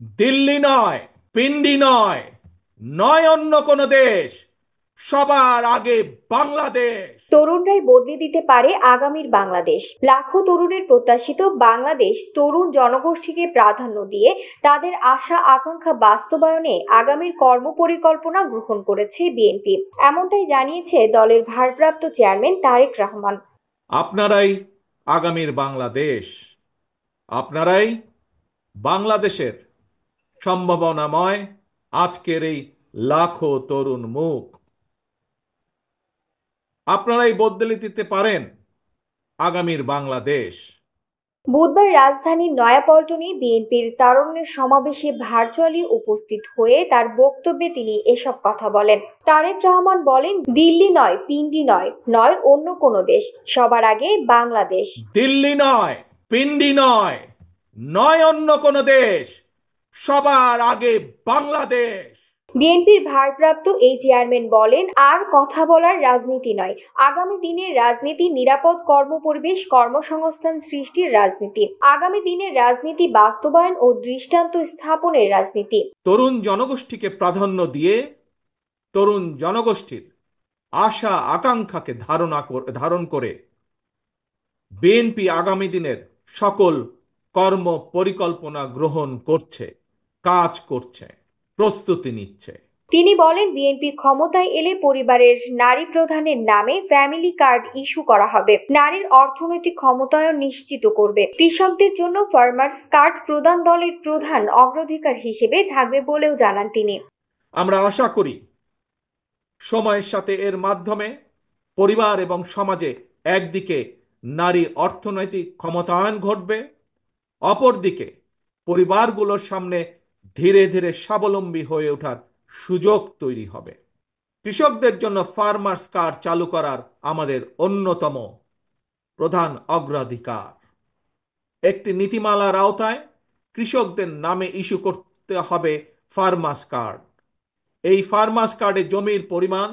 দিল্লি নয়, পিন্ডি নয়, নয় অন্য কোনো দেশ, সবার আগে বাংলাদেশ। তরুণরাই বদলে দিতে পারে আগামীর বাংলাদেশ। লাখো তরুণের প্রত্যাশিত বাংলাদেশ তরুণ জনগোষ্ঠীকে প্রাধান্য দিয়ে তাদের আশা আকাঙ্ক্ষা বাস্তবায়নে আগামীর কর্মপরিকল্পনা গ্রহণ করেছে বিএনপি। এমনটাই জানিয়েছে দলের ভারপ্রাপ্ত চেয়ারম্যান তারেক রহমান। আপনারাই আগামীর বাংলাদেশ, আপনারাই বাংলাদেশের সম্ভাবনাময় আজকের এই লাখো তরুণ মুখ। আপনারাই বদলে দিতে পারেন আগামীর বাংলাদেশ। বুধবার রাজধানীর নয়াপল্টনে বিএনপির তারুণ্যের সমাবেশে ভার্চুয়ালি উপস্থিত হয়ে তার বক্তব্যে তিনি এসব কথা বলেন। তারেক রহমান বলেন, দিল্লি নয়, পিন্ডি নয়, নয় অন্য কোনো দেশ, সবার আগে বাংলাদেশ। দিল্লি নয়, পিন্ডি নয়, নয় অন্য কোনো দেশ, সবার আগে বাংলাদেশ। বিএনপির ভারপ্রাপ্ত এই চেয়ারম্যান বলেন, আর কথা বলার রাজনীতি নয়, আগামী দিনের রাজনীতি নিরাপদ কর্মপরিবেশ, কর্মসংস্থান সৃষ্টির রাজনীতি, আগামী দিনের রাজনীতি বাস্তবায়ন ও দৃষ্টান্ত স্থাপনের রাজনীতি। তরুণ জনগোষ্ঠীকে প্রাধান্য দিয়ে তরুণ জনগোষ্ঠীর আশা আকাঙ্ক্ষাকে ধারণ করে বিএনপি আগামী দিনের সকল কর্ম পরিকল্পনা গ্রহণ করছে, কাজ করছে, প্রস্তুতি নিচ্ছে। তিনি বলেন, বিএনপি ক্ষমতায় এলে পরিবারের নারী প্রধানের নামে ফ্যামিলি কার্ড ইস্যু করা হবে, নারীর অর্থনৈতিক ক্ষমতায়ন নিশ্চিত করবে, কৃষকদের জন্য ফার্মার্স কার্ড প্রদান দলের প্রধান অগ্রাধিকার হিসেবে থাকবে বলেও জানান তিনি। আমরা আশা করি সময়ের সাথে এর মাধ্যমে পরিবার এবং সমাজে একদিকে নারীর অর্থনৈতিক ক্ষমতায়ন ঘটবে, অপরদিকে পরিবারগুলোর সামনে ধীরে ধীরে স্বাবলম্বী হয়ে ওঠার সুযোগ তৈরি হবে। কৃষকদের জন্য ফার্মার্স কার্ড চালু করার আমাদের অন্যতম প্রধান অগ্রাধিকার। একটি নীতিমালার আওতায় কৃষকদের নামে ইস্যু করতে হবে ফার্মার্স কার্ড। এই ফার্মার্স কার্ডে জমির পরিমাণ,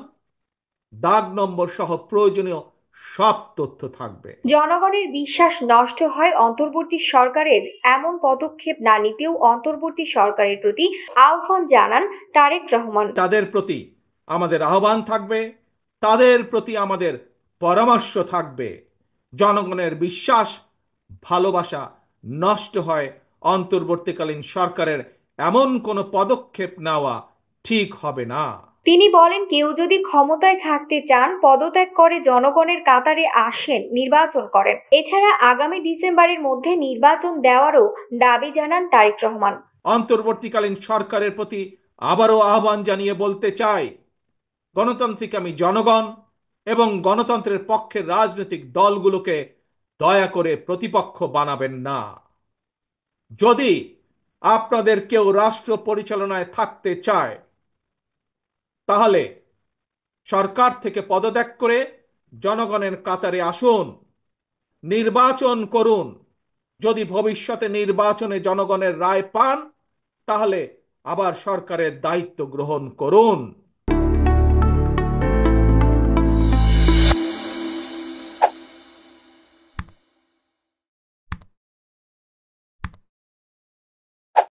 দাগ নম্বর সহ প্রয়োজনীয় সব তথ্য থাকবে। জনগণের বিশ্বাস নষ্ট হয় অন্তর্বর্তী সরকারের এমন পদক্ষেপ না নিতেও অন্তর্বর্তী সরকারের প্রতি আহ্বান জানান তারেক রহমান। তাদের প্রতি আমাদের আহ্বান থাকবে, তাদের প্রতি আমাদের পরামর্শ থাকবে। জনগণের বিশ্বাস ভালোবাসা নষ্ট হয় অন্তর্বর্তীকালীন সরকারের এমন কোনো পদক্ষেপ নেওয়া ঠিক হবে না। তিনি বলেন, কেউ যদি ক্ষমতায় থাকতে চান পদত্যাগ করে জনগণের কাতারে আসেন, নির্বাচন করেন। এছাড়া আগামী ডিসেম্বরের মধ্যে নির্বাচন দেওয়ারও দাবি জানান তারেক রহমান। অন্তর্বর্তীকালীন সরকারের প্রতি আবারও আহ্বান জানিয়ে বলতে চাই, গণতান্ত্রিক আমি জনগণ এবং গণতন্ত্রের পক্ষের রাজনৈতিক দলগুলোকে দয়া করে প্রতিপক্ষ বানাবেন না। যদি আপনাদের কেউ রাষ্ট্র পরিচালনায় থাকতে চায় তাহলে সরকার থেকে পদত্যাগ করে জনগণের কাতারে আসুন, নির্বাচন করুন। যদি ভবিষ্যতে নির্বাচনে জনগণের রায় পান তাহলে আবার সরকারের দায়িত্ব গ্রহণ করুন।